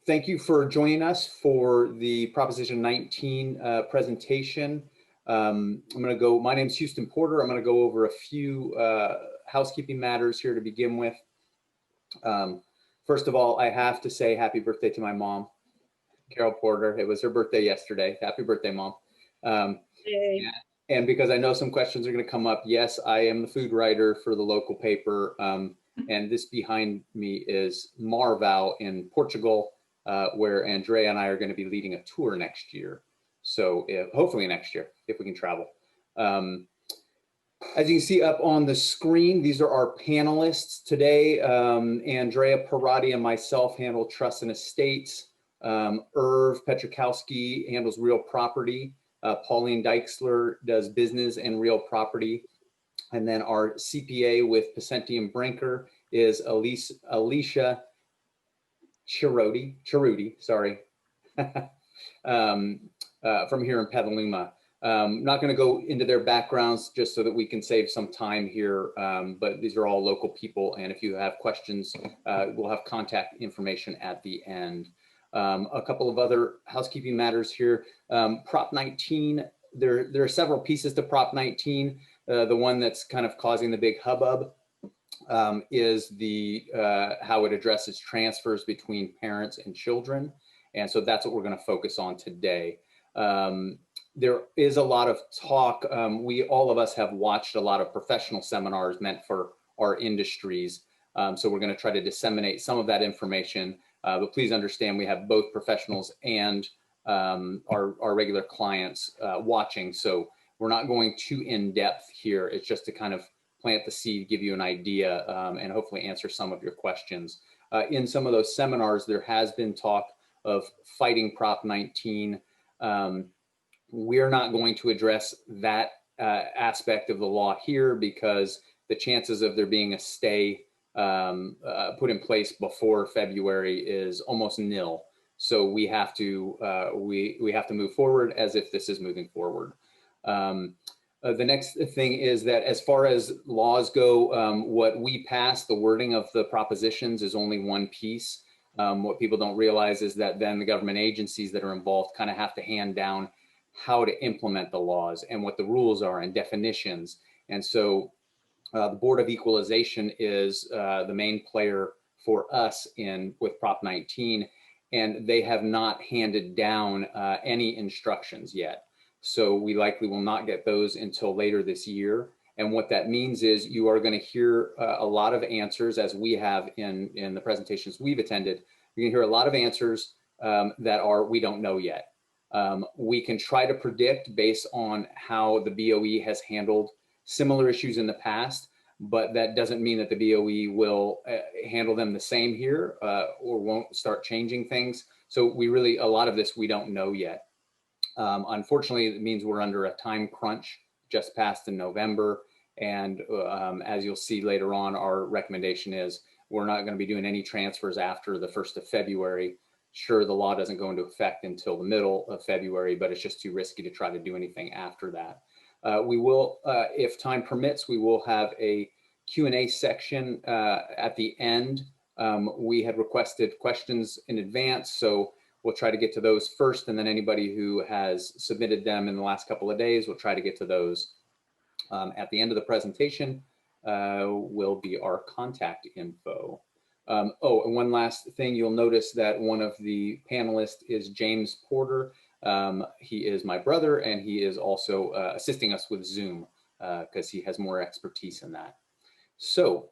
Thank you for joining us for the Proposition 19 presentation. My name's Houston Porter. I'm going to go over a few housekeeping matters here to begin with. First of all, I have to say happy birthday to my mom, Carol Porter. It was her birthday yesterday. Happy birthday, Mom. Hey. And because I know some questions are going to come up, yes, I am the food writer for the local paper. And this behind me is Marval in Portugal, where Andrea and I are going to be leading a tour next year. So hopefully next year, if we can travel. As you can see up on the screen, these are our panelists today. Andrea, Pierotti, and myself handle trust and estates. Irv Petrikowski handles real property. Pauline Dykesler does business and real property. And then our CPA with Pacenti and Brinker is Alicia Cheruti, sorry, from here in Petaluma. Not going to go into their backgrounds just so that we can save some time here, but these are all local people. And if you have questions, we'll have contact information at the end. A couple of other housekeeping matters here. Prop 19, there are several pieces to Prop 19. The one that's kind of causing the big hubbub is how it addresses transfers between parents and children. And so that's what we're going to focus on today. There is a lot of talk. All of us have watched a lot of professional seminars meant for our industries. So we're going to try to disseminate some of that information. But please understand we have both professionals and our regular clients watching. So we're not going too in depth here. It's just to kind of plant the seed, give you an idea, and hopefully answer some of your questions. In some of those seminars, there has been talk of fighting Prop 19. We're not going to address that aspect of the law here because the chances of there being a stay put in place before February is almost nil. So we have to move forward as if this is moving forward. The next thing is that as far as laws go, what we pass, the wording of the propositions is only one piece. What people don't realize is that then the government agencies that are involved kind of have to hand down how to implement the laws and what the rules are and definitions. And so the Board of Equalization is the main player for us with Prop 19, and they have not handed down any instructions yet. So we likely will not get those until later this year. And what that means is you are going to hear a lot of answers, as we have in the presentations we've attended. You're going to hear a lot of answers that are we don't know yet. We can try to predict based on how the BOE has handled similar issues in the past, but that doesn't mean that the BOE will handle them the same here or won't start changing things. So a lot of this we don't know yet. Unfortunately, it means we're under a time crunch just passed in November. And as you'll see later on, our recommendation is we're not going to be doing any transfers after the 1st of February. Sure, the law doesn't go into effect until the middle of February, but it's just too risky to try to do anything after that. We will, if time permits, we will have a Q&A section at the end. We had requested questions in advance, so we'll try to get to those first, and then anybody who has submitted them in the last couple of days, we'll try to get to those. At the end of the presentation will be our contact info. And one last thing, you'll notice that one of the panelists is James Porter. He is my brother, and he is also assisting us with Zoom because he has more expertise in that. So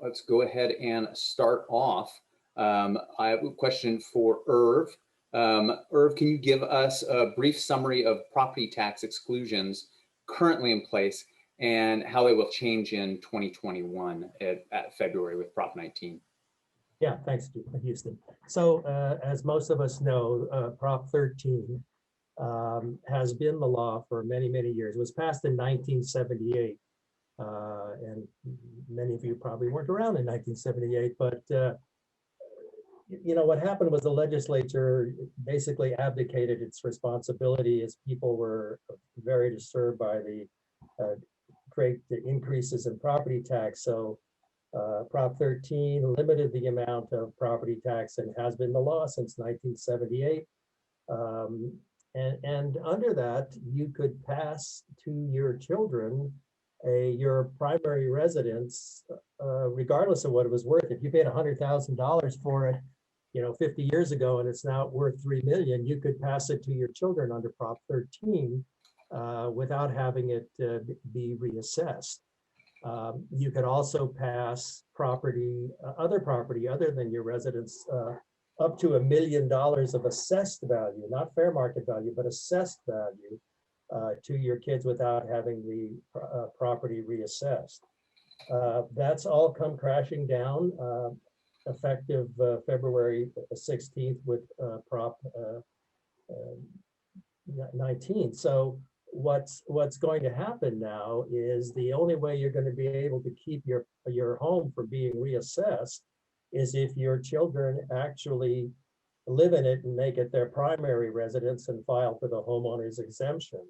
let's go ahead and start off. I have a question for Irv. Irv, can you give us a brief summary of property tax exclusions currently in place and how they will change in 2021 at February with Prop 19? Yeah, thanks, Houston. So as most of us know, Prop 13 has been the law for many, many years. It was passed in 1978. And many of you probably weren't around in 1978, but what happened was the legislature basically abdicated its responsibility as people were very disturbed by the great increases in property tax. So Prop 13 limited the amount of property tax and has been the law since 1978. Um, and under that, you could pass to your children your primary residence, regardless of what it was worth. If you paid $100,000 for it, 50 years ago, and it's now worth 3 million, you could pass it to your children under Prop 13 without having it be reassessed. You could also pass property, other property other than your residence, up to $1 million of assessed value, not fair market value, but assessed value to your kids without having the property reassessed. That's all come crashing down effective February 16th with Prop 19. So what's going to happen now is the only way you're going to be able to keep your home from being reassessed is if your children actually live in it and make it their primary residence and file for the homeowner's exemption.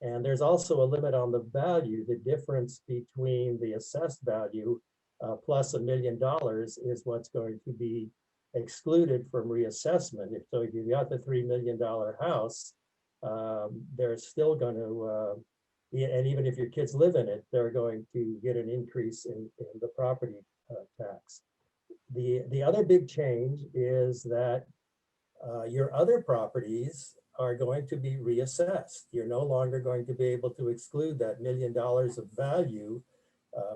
And there's also a limit on the value. The difference between the assessed value plus $1 million is what's going to be excluded from reassessment. If you got the $3 million house, they're still going to, and even if your kids live in it, they're going to get an increase in the property tax. The other big change is that your other properties are going to be reassessed. You're no longer going to be able to exclude that $1 million of value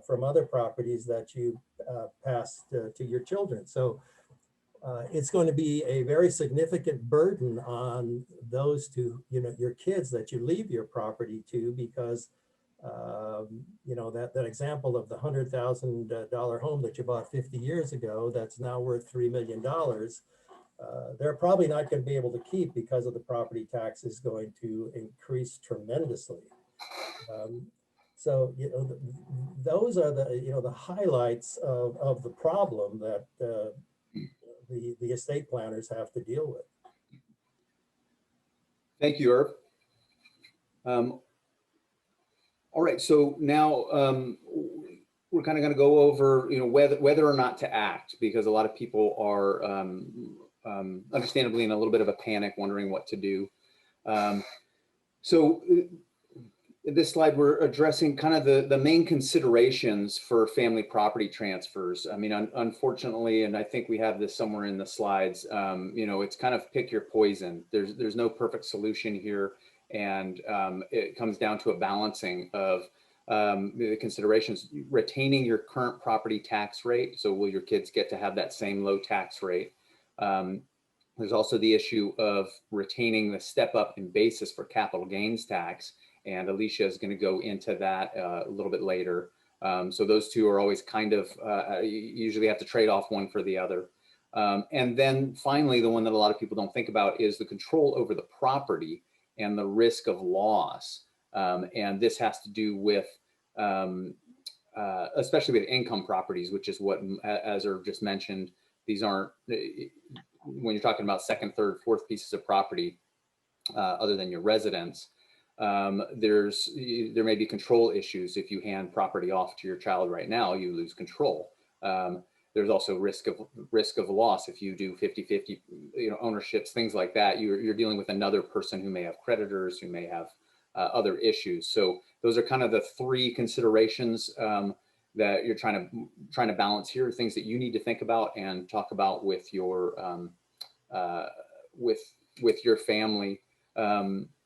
from other properties that you passed to your children. So it's going to be a very significant burden on those your kids that you leave your property to, because that example of the $100,000 home that you bought 50 years ago that's now worth $3 million, they're probably not going to be able to keep because of the property tax is going to increase tremendously. So those are the highlights of the problem that the estate planners have to deal with. Thank you, Irv. All right, so now we're kind of going to go over, whether or not to act, because a lot of people are understandably in a little bit of a panic, wondering what to do. So in this slide, we're addressing kind of the main considerations for family property transfers. I mean, unfortunately, and I think we have this somewhere in the slides, it's kind of pick your poison. There's no perfect solution here. And it comes down to a balancing of the considerations, retaining your current property tax rate. So will your kids get to have that same low tax rate? There's also the issue of retaining the step up in basis for capital gains tax. And Alicia is going to go into that a little bit later. So those two are always kind of, you usually have to trade off one for the other. And then finally, the one that a lot of people don't think about is the control over the property and the risk of loss. And this has to do with, especially with income properties, which is what, as Irv just mentioned, these aren't, when you're talking about second, third, fourth pieces of property, other than your residence, there may be control issues. If you hand property off to your child right now, you lose control. There's also risk of loss if you do 50-50 ownerships, things like that. You're dealing with another person who may have creditors, who may have other issues. So those are kind of the three considerations that you're trying to balance here, things that you need to think about and talk about with your with your family. Let's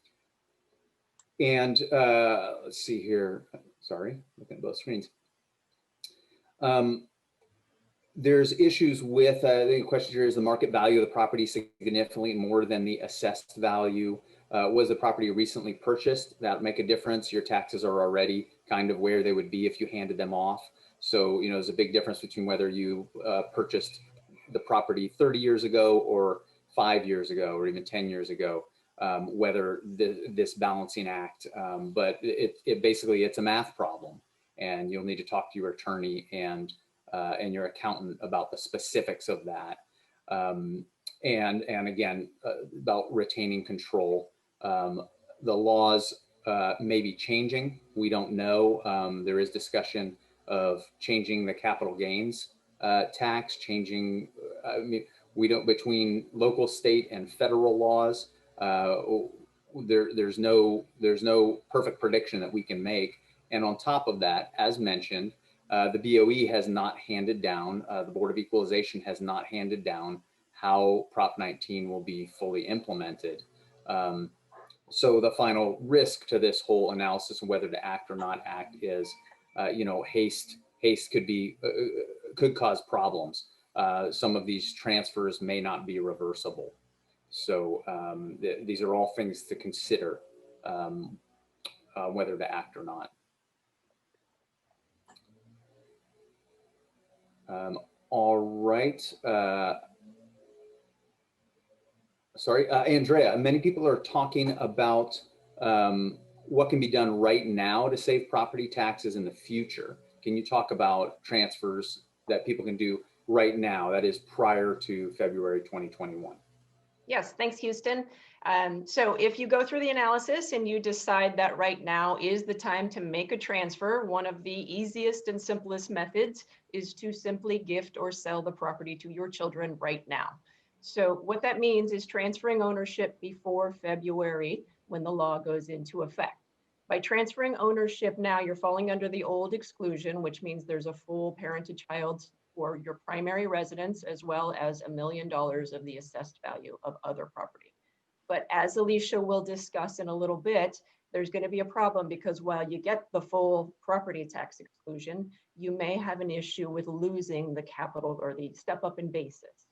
see here. Sorry, looking at both screens. There's issues with, the question here is the market value of the property significantly more than the assessed value. Was the property recently purchased? That make a difference. Your taxes are already kind of where they would be if you handed them off. So, there's a big difference between whether you purchased the property 30 years ago or 5 years ago or even 10 years ago, whether this balancing act, but it basically, it's a math problem, and you'll need to talk to your attorney and your accountant about the specifics of that. And again, about retaining control. The laws may be changing. We don't know. There is discussion of changing the capital gains tax, changing, I mean, we don't, between local, state, and federal laws, there's no perfect prediction that we can make. And on top of that, as mentioned, the BOE has not handed down, the Board of Equalization has not handed down how Prop 19 will be fully implemented. So the final risk to this whole analysis of whether to act or not act is, haste could cause problems. Some of these transfers may not be reversible. So these are all things to consider, whether to act or not. All right. Sorry, Andrea, many people are talking about what can be done right now to save property taxes in the future. Can you talk about transfers that people can do right now, that is prior to February 2021? Yes, thanks, Houston. So if you go through the analysis and you decide that right now is the time to make a transfer, one of the easiest and simplest methods is to simply gift or sell the property to your children right now. So what that means is transferring ownership before February when the law goes into effect. By transferring ownership now, you're falling under the old exclusion, which means there's a full parent-to-child for your primary residence, as well as $1 million of the assessed value of other property. But as Alicia will discuss in a little bit, there's going to be a problem because while you get the full property tax exclusion, you may have an issue with losing the capital or the step up in basis.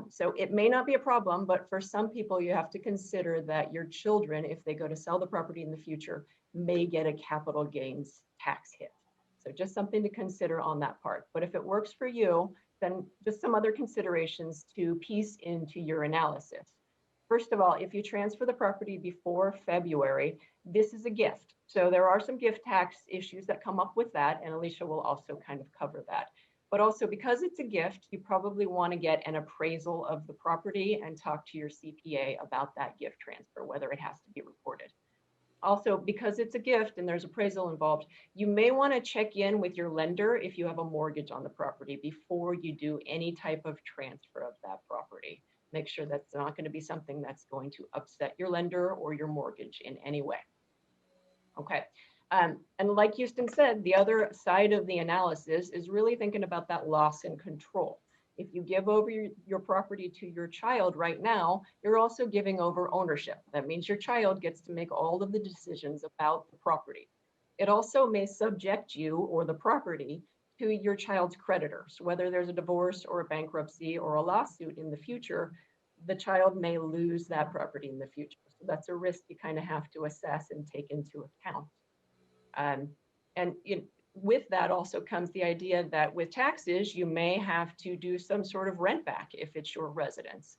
So it may not be a problem, but for some people, you have to consider that your children, if they go to sell the property in the future, may get a capital gains tax hit. So just something to consider on that part. But if it works for you, then just some other considerations to piece into your analysis. First of all, if you transfer the property before February, this is a gift. So there are some gift tax issues that come up with that, and Alicia will also kind of cover that. But also because it's a gift, you probably want to get an appraisal of the property and talk to your CPA about that gift transfer, whether it has to be reported. Also, because it's a gift and there's appraisal involved, you may want to check in with your lender if you have a mortgage on the property before you do any type of transfer of that property. Make sure that's not going to be something that's going to upset your lender or your mortgage in any way. Okay. And like Houston said, the other side of the analysis is really thinking about that loss in control. If you give over your property to your child right now, you're also giving over ownership. That means your child gets to make all of the decisions about the property. It also may subject you or the property to your child's creditors. Whether there's a divorce or a bankruptcy or a lawsuit in the future, the child may lose that property in the future. So that's a risk you kind of have to assess and take into account. With that also comes the idea that with taxes, you may have to do some sort of rent back if it's your residence.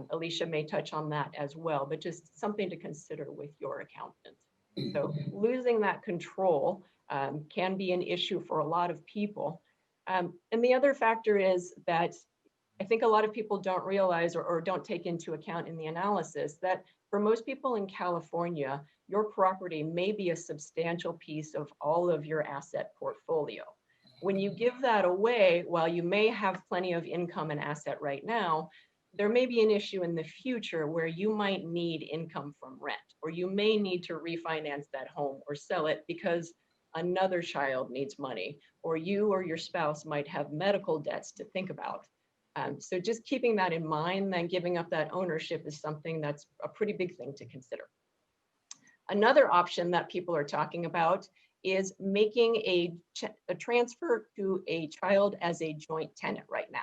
Alicia may touch on that as well, but just something to consider with your accountant. So losing that control can be an issue for a lot of people. And the other factor is that I think a lot of people don't realize or don't take into account in the analysis that for most people in California, your property may be a substantial piece of all of your asset portfolio. When you give that away, while you may have plenty of income and asset right now, there may be an issue in the future where you might need income from rent, or you may need to refinance that home or sell it because another child needs money, or you or your spouse might have medical debts to think about. So just keeping that in mind, then giving up that ownership is something that's a pretty big thing to consider. Another option that people are talking about is making a transfer to a child as a joint tenant right now.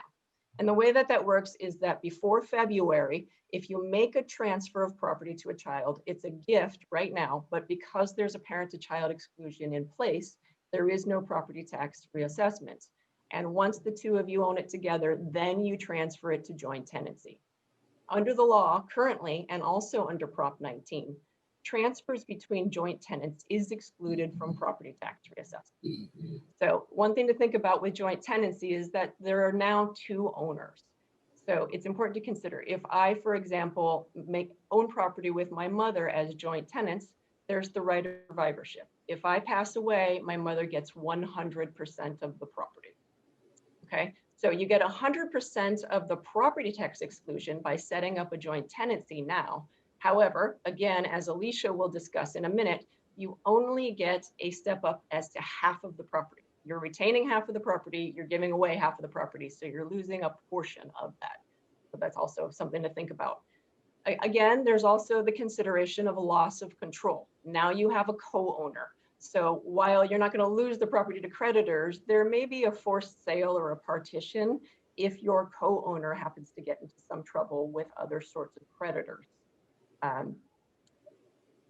And the way that that works is that before February, if you make a transfer of property to a child, it's a gift right now, but because there's a parent-to-child exclusion in place, there is no property tax reassessment. And once the two of you own it together, then you transfer it to joint tenancy. Under the law currently, and also under Prop 19, transfers between joint tenants is excluded from property tax reassessment. So one thing to think about with joint tenancy is that there are now two owners. So it's important to consider if I, for example, own property with my mother as joint tenants, there's the right of survivorship. If I pass away, my mother gets 100% of the property. Okay, so you get 100% of the property tax exclusion by setting up a joint tenancy now. However, again, as Alicia will discuss in a minute, you only get a step up as to half of the property. You're retaining half of the property, you're giving away half of the property, so you're losing a portion of that. So that's also something to think about. Again, there's also the consideration of a loss of control. Now you have a co-owner. So while you're not going to lose the property to creditors, there may be a forced sale or a partition if your co-owner happens to get into some trouble with other sorts of creditors.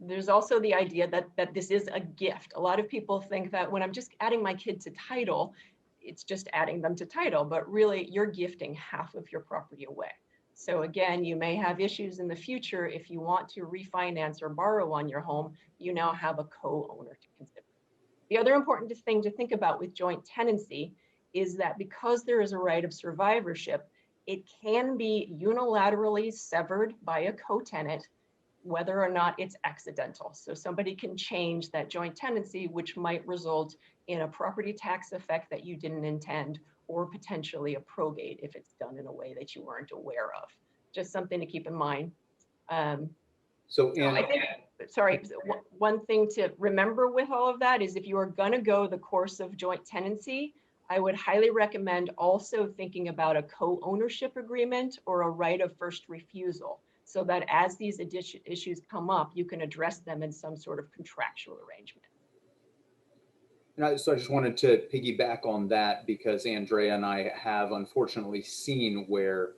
There's also the idea that this is a gift. A lot of people think that when I'm just adding my kid to title, it's just adding them to title, but really you're gifting half of your property away. So again, you may have issues in the future if you want to refinance or borrow on your home, you now have a co-owner to consider. The other important thing to think about with joint tenancy is that because there is a right of survivorship, it can be unilaterally severed by a co-tenant, whether or not it's accidental. So somebody can change that joint tenancy, which might result in a property tax effect that you didn't intend, or potentially a probate if it's done in a way that you weren't aware of. Just something to keep in mind. So I think, sorry, one thing to remember with all of that is if you are going to go the course of joint tenancy, I would highly recommend also thinking about a co-ownership agreement or a right of first refusal, so that as these issues come up, you can address them in some sort of contractual arrangement. So I just wanted to piggyback on that because Andrea and I have unfortunately seen where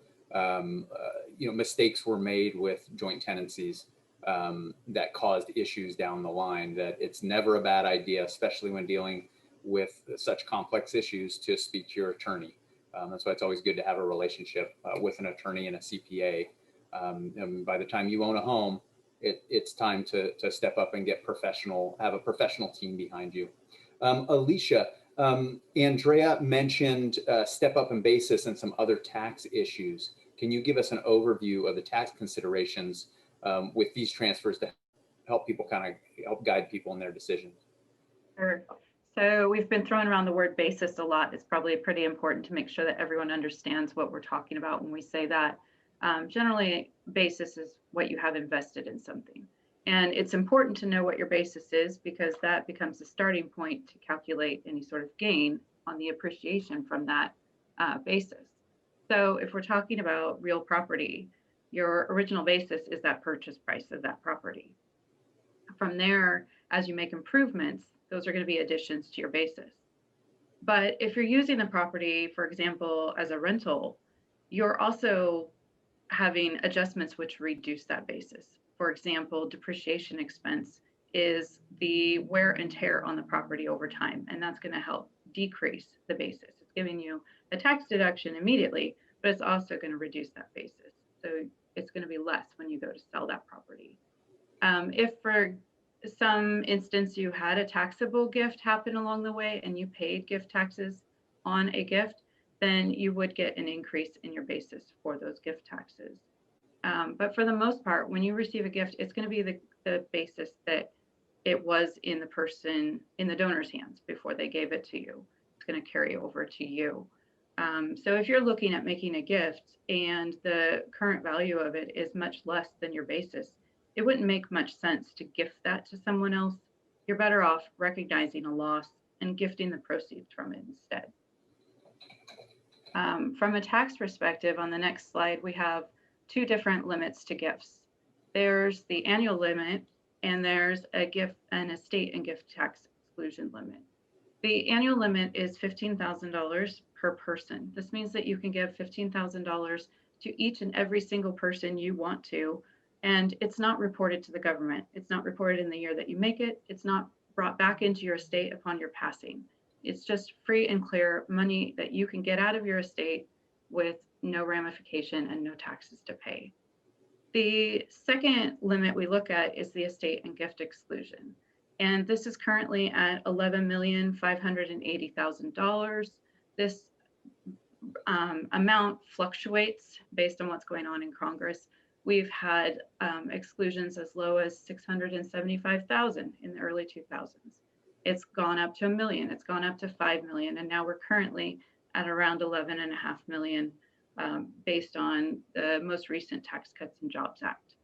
mistakes were made with joint tenancies that caused issues down the line. That it's never a bad idea, especially when dealing with such complex issues, to speak to your attorney. That's why it's always good to have a relationship with an attorney and a CPA. And by the time you own a home, it's time to step up and get professional, have a professional team behind you. Alicia, Andrea mentioned step up in basis and some other tax issues. Can you give us an overview of the tax considerations with these transfers to help people help guide people in their decisions? Sure. So we've been throwing around the word basis a lot. It's probably pretty important to make sure that everyone understands what we're talking about when we say that. Generally, basis is what you have invested in something. And it's important to know what your basis is because that becomes the starting point to calculate any sort of gain on the appreciation from that basis. So if we're talking about real property, your original basis is that purchase price of that property. From there, as you make improvements, those are going to be additions to your basis. But if you're using the property, for example, as a rental, you're also having adjustments which reduce that basis. For example, depreciation expense is the wear and tear on the property over time, and that's going to help decrease the basis. It's giving you a tax deduction immediately, but it's also going to reduce that basis. So it's going to be less when you go to sell that property. If for some instance you had a taxable gift happen along the way and you paid gift taxes on a gift, then you would get an increase in your basis for those gift taxes. But for the most part, when you receive a gift, it's going to be the basis that it was in the donor's hands before they gave it to you. It's going to carry over to you. So if you're looking at making a gift and the current value of it is much less than your basis, it wouldn't make much sense to gift that to someone else. You're better off recognizing a loss and gifting the proceeds from it instead. From a tax perspective, on the next slide, we have two different limits to gifts. There's the annual limit and there's an estate and gift tax exclusion limit. The annual limit is $15,000 per person. This means that you can give $15,000 to each and every single person you want to, and it's not reported to the government. It's not reported in the year that you make it. It's not brought back into your estate upon your passing. It's just free and clear money that you can get out of your estate with no ramification and no taxes to pay. The second limit we look at is the estate and gift exclusion. And this is currently at $11,580,000. This amount fluctuates based on what's going on in Congress. We've had exclusions as low as 675,000 in the early 2000s. It's gone up to 1 million, it's gone up to 5 million, and now we're currently at around 11.5 million based on the most recent Tax Cuts and Jobs Act.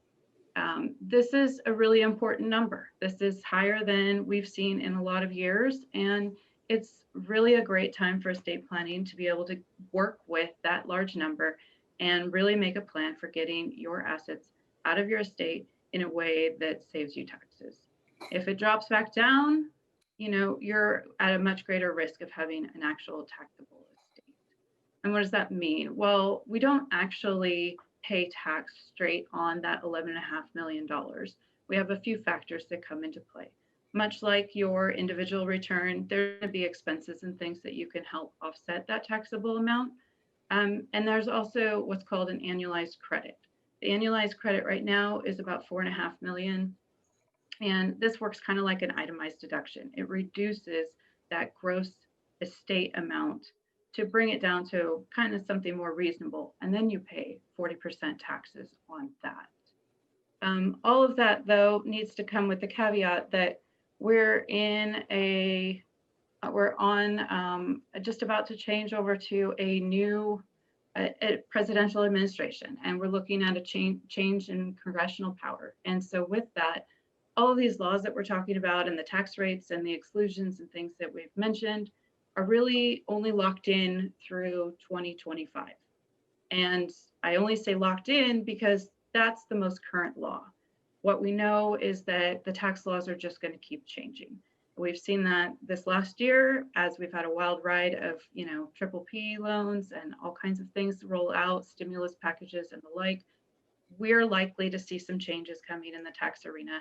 This is a really important number. This is higher than we've seen in a lot of years, and it's really a great time for estate planning to be able to work with that large number and really make a plan for getting your assets out of your estate in a way that saves you taxes. If it drops back down, you know, you're at a much greater risk of having an actual taxable estate. And what does that mean? Well, we don't actually pay tax straight on that $11.5 million. We have a few factors that come into play. Much like your individual return, there are going to be expenses and things that you can help offset that taxable amount. And there's also what's called an annualized credit. The annualized credit right now is about 4.5 million. And this works kind of like an itemized deduction. It reduces that gross estate amount to bring it down to kind of something more reasonable. And then you pay 40% taxes on that. All of that, though, needs to come with the caveat that we're on just about to change over to a new presidential administration, and we're looking at a change in congressional power. And so with that, all of these laws that we're talking about and the tax rates and the exclusions and things that we've mentioned are really only locked in through 2025. And I only say locked in because that's the most current law. What we know is that the tax laws are just going to keep changing. We've seen that this last year as we've had a wild ride of, you know, PPP loans and all kinds of things roll out, stimulus packages and the like. We're likely to see some changes coming in the tax arena,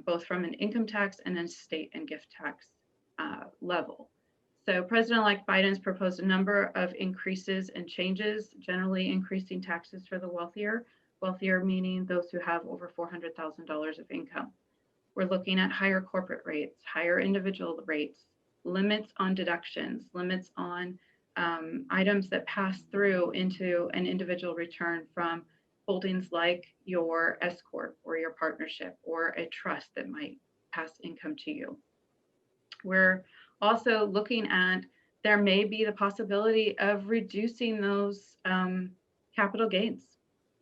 both from an income tax and an estate and gift tax level. So President-elect Biden's proposed a number of increases and changes, generally increasing taxes for the wealthier meaning those who have over $400,000 of income. We're looking at higher corporate rates, higher individual rates, limits on deductions, limits on items that pass through into an individual return from holdings like your S Corp or your partnership or a trust that might pass income to you. We're also looking at there may be the possibility of reducing those capital gains,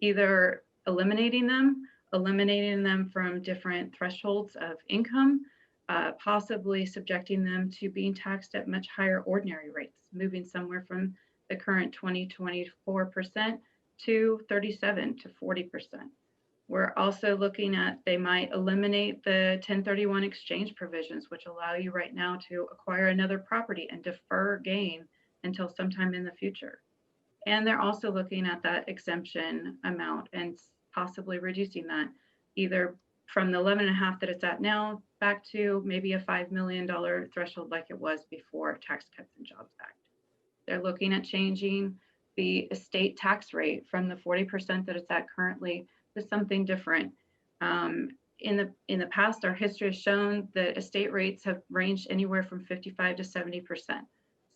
either eliminating them from different thresholds of income, possibly subjecting them to being taxed at much higher ordinary rates, moving somewhere from the current 24% to 37 to 40%. We're also looking at they might eliminate the 1031 exchange provisions, which allow you right now to acquire another property and defer gain until sometime in the future. And they're also looking at that exemption amount and possibly reducing that either from the 11.5 that it's at now back to maybe a $5 million threshold like it was before Tax Cuts and Jobs Act. They're looking at changing the estate tax rate from the 40% that it's at currently to something different. In the past, our history has shown that estate rates have ranged anywhere from 55 to 70%.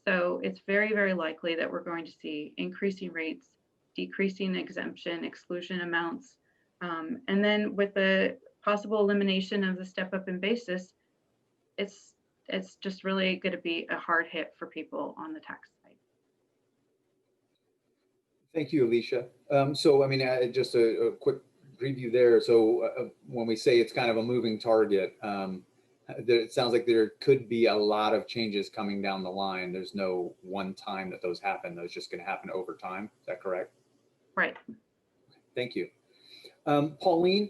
So it's very, very likely that we're going to see increasing rates, decreasing exemption, exclusion amounts. And then with the possible elimination of the step up in basis, it's just really going to be a hard hit for people on the tax side. Thank you, Alicia. So, I mean, just a quick preview there. So when we say it's kind of a moving target, it sounds like there could be a lot of changes coming down the line. There's no one time that those happen. Those just going to happen over time. Is that correct? Right. Thank you. Pauline,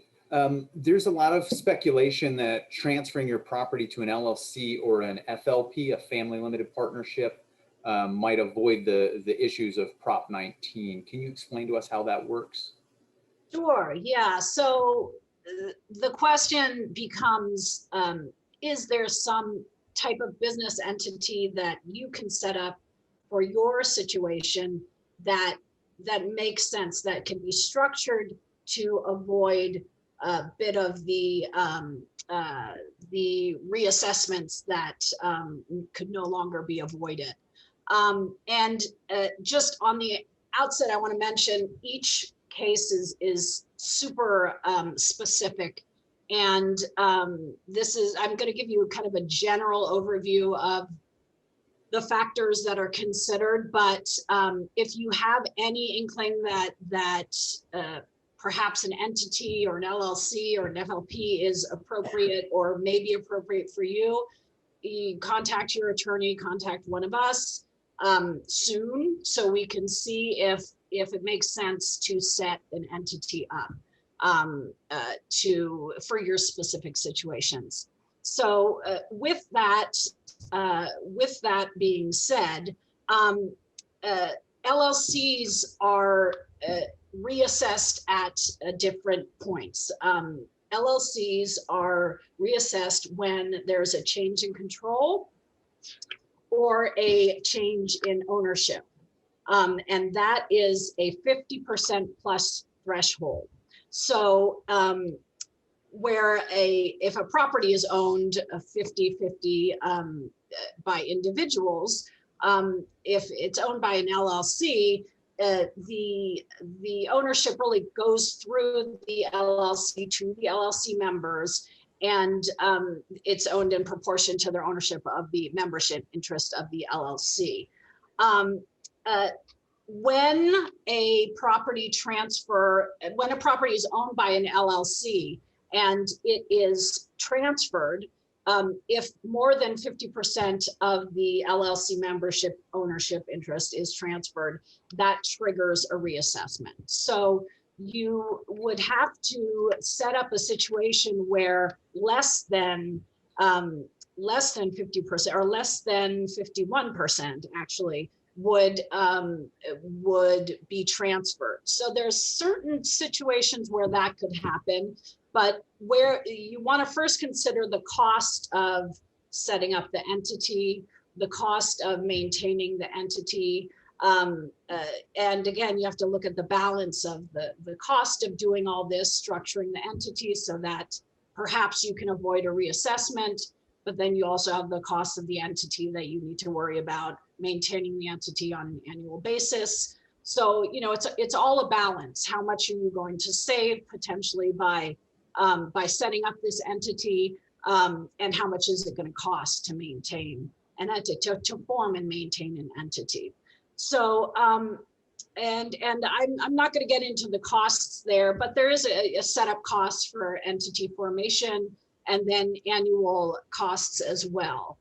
there's a lot of speculation that transferring your property to an LLC or an FLP, a family limited partnership, might avoid the issues of Prop 19. Can you explain to us how that works? Sure, yeah. So the question becomes, is there some type of business entity that you can set up for your situation that makes sense, that can be structured to avoid a bit of the reassessments that could no longer be avoided. And just on the outset, I want to mention each case is super specific. And I'm going to give you kind of a general overview of the factors that are considered, but if you have any inkling that perhaps an entity or an LLC or an FLP is appropriate or maybe appropriate for you, you contact your attorney, contact one of us soon, so we can see if it makes sense to set an entity up for your specific situations. So with that being said, LLCs are reassessed at different points. LLCs are reassessed when there's a change in control or a change in ownership. And that is a 50% plus threshold. So if a property is owned 50-50 by individuals, if it's owned by an LLC, the ownership really goes through the LLC to the LLC members, and it's owned in proportion to their ownership of the membership interest of the LLC. When a property is owned by an LLC and it is transferred, if more than 50% of the LLC membership ownership interest is transferred, that triggers a reassessment. So you would have to set up a situation where less than 50% or less than 51% actually would be transferred. So there's certain situations where that could happen, but where you want to first consider the cost of setting up the entity, the cost of maintaining the entity. And again, you have to look at the balance of the cost of doing all this, structuring the entity so that perhaps you can avoid a reassessment, but then you also have the cost of the entity that you need to worry about maintaining the entity on an annual basis. So, you know, it's all a balance. How much are you going to save potentially by setting up this entity, and how much is it going to cost to maintain an entity, to form and maintain an entity? So, and I'm not going to get into the costs there, but there is a setup cost for entity formation and then annual costs as well.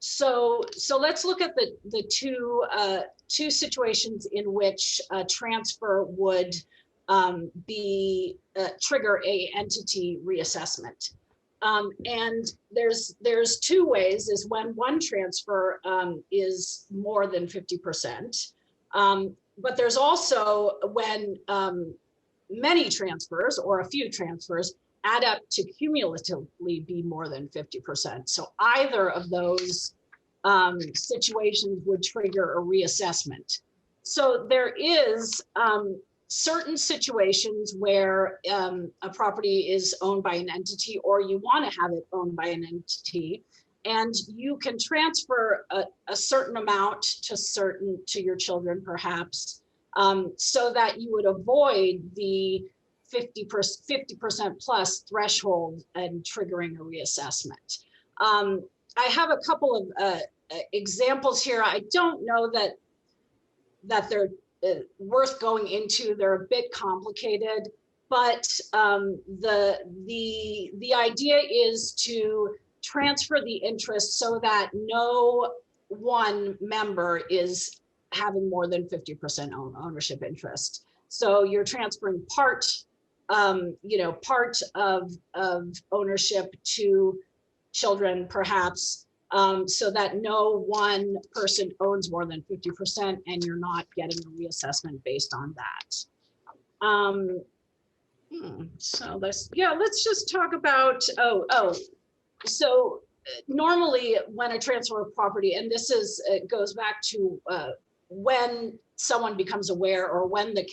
So let's look at the two situations in which a transfer would trigger a entity reassessment. And there's two ways: is when one transfer is more than 50%, but there's also when many transfers or a few transfers add up to cumulatively be more than 50%. So either of those situations would trigger a reassessment. So there is certain situations where a property is owned by an entity, or you want to have it owned by an entity, and you can transfer a certain amount to your children, perhaps, so that you would avoid the 50% plus threshold and triggering a reassessment. I have a couple of examples here. I don't know that they're worth going into. They're a bit complicated, but the idea is to transfer the interest so that no one member is having more than 50% ownership interest. So you're transferring part of ownership to children, perhaps, so that no one person owns more than 50%, and you're not getting a reassessment based on that. So let's just talk about, so normally when a transfer of property, and this it goes back to when someone becomes aware, or when the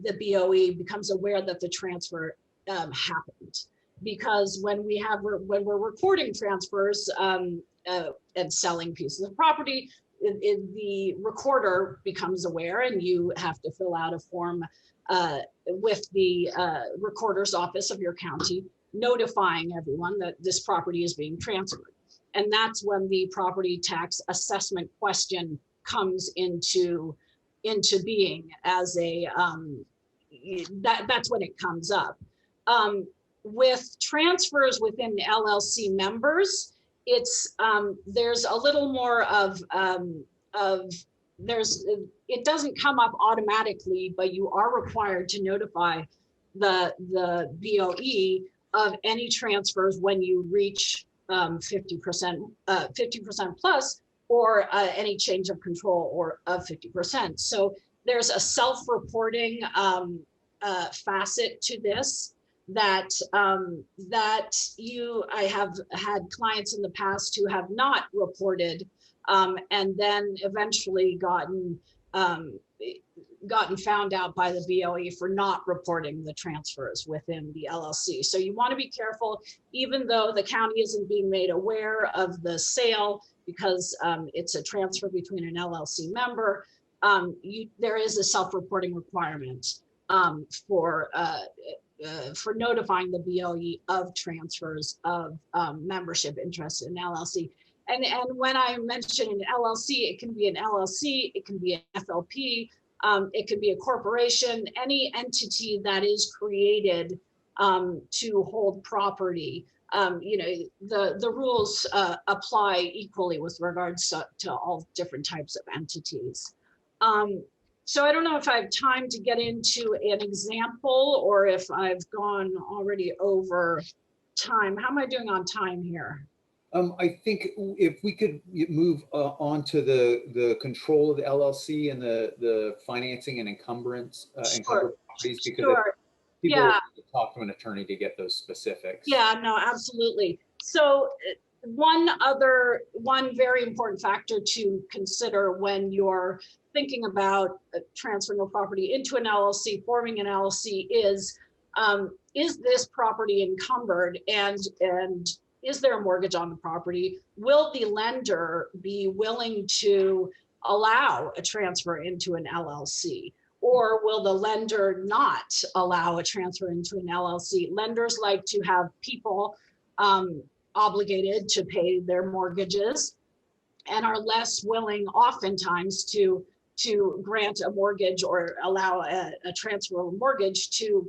BOE becomes aware that the transfer happened. Because when we're recording transfers and selling pieces of property, the recorder becomes aware, and you have to fill out a form with the recorder's office of your county, notifying everyone that this property is being transferred. And that's when the property tax assessment question comes into being as a, that's when it comes up. With transfers within LLC members, it's there's a little more of it doesn't come up automatically, but you are required to notify the BOE of any transfers when you reach 50% plus, or any change of control or of 50%. So there's a self-reporting facet to this that I have had clients in the past who have not reported, and then eventually gotten found out by the BOE for not reporting the transfers within the LLC. So you want to be careful, even though the county isn't being made aware of the sale because it's a transfer between an LLC member. There is a self-reporting requirement for notifying the BOE of transfers of membership interest in LLC. And when I mention an LLC, it can be an LLC, it can be an FLP, it can be a corporation, any entity that is created to hold property. The rules apply equally with regards to all different types of entities. So I don't know if I have time to get into an example or if I've gone already over time. How am I doing on time here? I think if we could move on to the control of the LLC and the financing and encumbrance, encumbered properties, because people need to talk to an attorney to get those specifics. Yeah, no, absolutely. So one very important factor to consider when you're thinking about transferring a property into an LLC, forming an LLC, is this property encumbered, and is there a mortgage on the property? Will the lender be willing to allow a transfer into an LLC? Or will the lender not allow a transfer into an LLC? Lenders like to have people obligated to pay their mortgages and are less willing oftentimes to grant a mortgage or allow a transfer of a mortgage to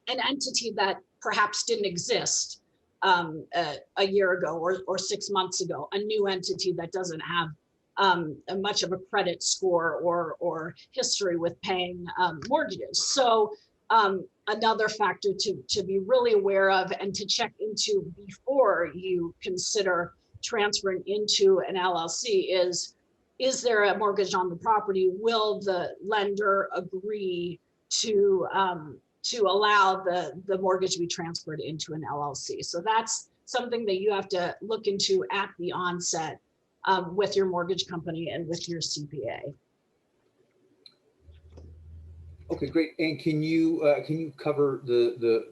an entity that perhaps didn't exist a year ago or 6 months ago, a new entity that doesn't have much of a credit score or history with paying mortgages. So another factor to be really aware of and to check into before you consider transferring into an LLC is there a mortgage on the property? Will the lender agree to allow the mortgage to be transferred into an LLC? So that's something that you have to look into at the onset with your mortgage company and with your CPA. Okay, great. And can you cover the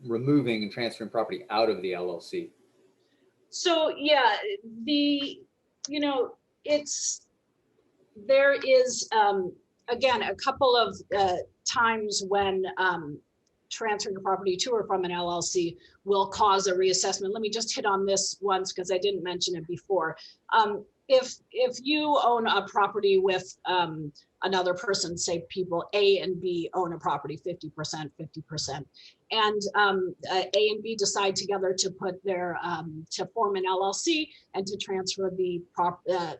removing and transferring property out of the LLC? So yeah, there is again a couple of times when transferring a property to or from an LLC will cause a reassessment. Let me just hit on this once because I didn't mention it before. If you own a property with another person, say people A and B own a property 50%, 50%, and A and B decide together to put their to form an LLC and to transfer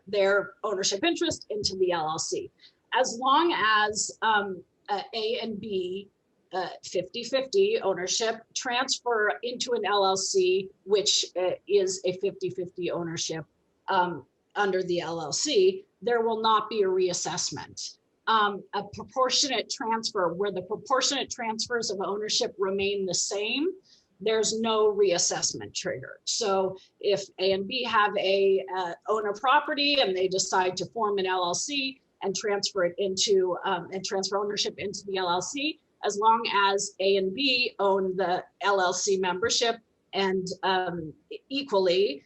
their ownership interest into the LLC. As long as A and B 50-50 ownership transfer into an LLC, which is a 50-50 ownership under the LLC, there will not be a reassessment. A proportionate transfer where the proportionate transfers of ownership remain the same, there's no reassessment trigger. So if A and B have own a property and they decide to form an LLC and transfer it into and transfer ownership into the LLC, as long as A and B own the LLC membership and equally,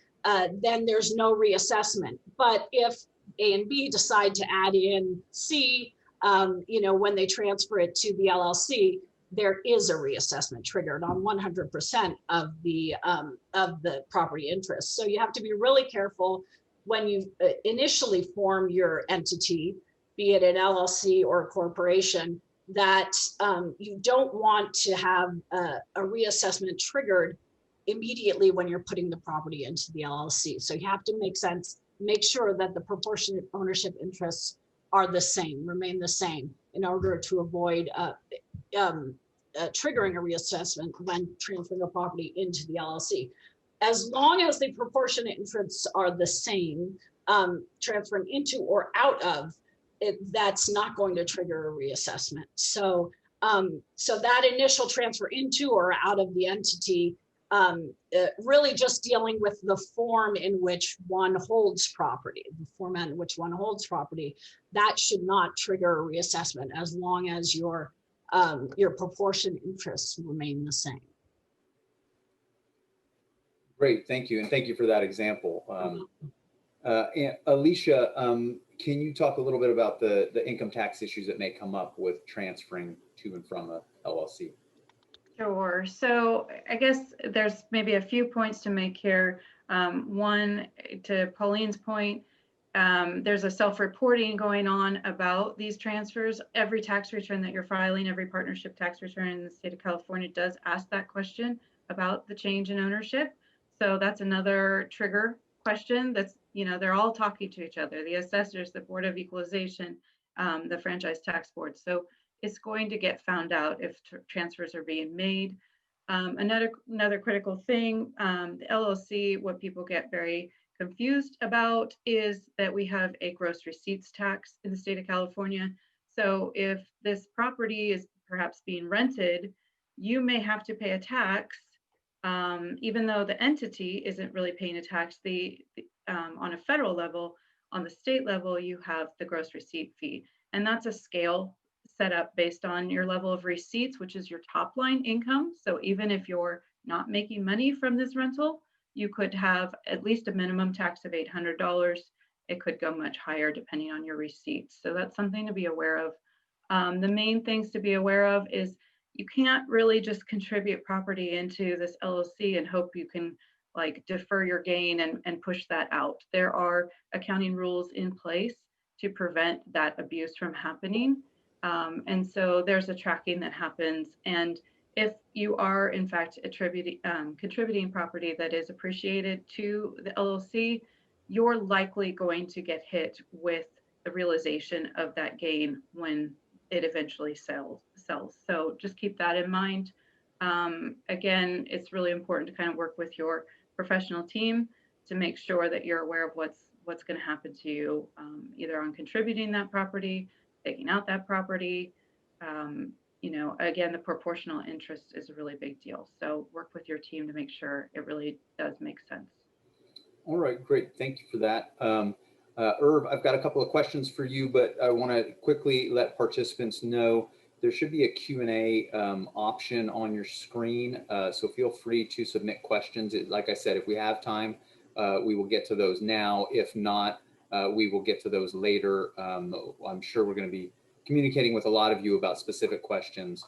then there's no reassessment. But if A and B decide to add in C, when they transfer it to the LLC, there is a reassessment triggered on 100% of the property interest. So you have to be really careful when you initially form your entity, be it an LLC or a corporation, that you don't want to have a reassessment triggered immediately when you're putting the property into the LLC. So you have to make sure that the proportionate ownership interests are the same, remain the same, in order to avoid triggering a reassessment when transferring a property into the LLC. As long as the proportionate interests are the same, transferring into or out of it, that's not going to trigger a reassessment. So, so that initial transfer into or out of the entity, really just dealing with the form in which one holds property, the format in which one holds property, that should not trigger a reassessment as long as your proportion interests remain the same. Great, thank you. And thank you for that example. And Alicia, can you talk a little bit about the income tax issues that may come up with transferring to and from a LLC? Sure. So I guess there's maybe a few points to make here. One, to Pauline's point, there's a self-reporting going on about these transfers. Every tax return that you're filing, every partnership tax return in the state of California does ask that question about the change in ownership. So that's another trigger question that's, they're all talking to each other, the assessors, the Board of Equalization, the Franchise Tax Board. So it's going to get found out if transfers are being made. Another critical thing, the LLC, what people get very confused about is that we have a gross receipts tax in the state of California. So if this property is perhaps being rented, you may have to pay a tax, even though the entity isn't really paying a tax. On a federal level, on the state level, you have the gross receipt fee, and that's a scale set up based on your level of receipts, which is your top line income. So even if you're not making money from this rental, you could have at least a minimum tax of $800. It could go much higher depending on your receipts. So that's something to be aware of. The main things to be aware of is you can't really just contribute property into this LLC and hope you can defer your gain and push that out. There are accounting rules in place to prevent that abuse from happening. And so there's a tracking that happens. And if you are in fact contributing property that is appreciated to the LLC, you're likely going to get hit with the realization of that gain when it eventually sells. So just keep that in mind. Again, it's really important to kind of work with your professional team to make sure that you're aware of what's going to happen to you, either on contributing that property, taking out that property. Again, the proportional interest is a really big deal. So work with your team to make sure it really does make sense. All right, great. Thank you for that. Irv, I've got a couple of questions for you, but I want to quickly let participants know there should be a Q&A option on your screen. So feel free to submit questions. Like I said, if we have time, we will get to those now. If not, we will get to those later. I'm sure we're going to be communicating with a lot of you about specific questions.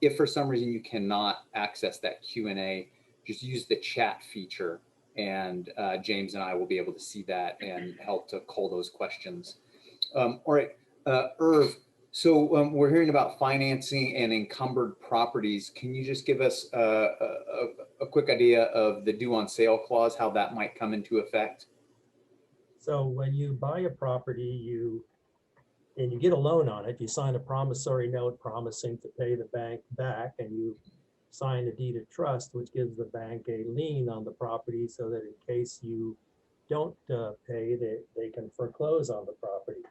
If for some reason you cannot access that Q&A, just use the chat feature, and James and I will be able to see that and help to cull those questions. All right, Irv, so we're hearing about financing and encumbered properties. Can you just give us a quick idea of the due on sale clause, how that might come into effect? So when you buy a property, and you get a loan on it, you sign a promissory note promising to pay the bank back, and you sign a deed of trust, which gives the bank a lien on the property so that in case you don't pay, they can foreclose on the property.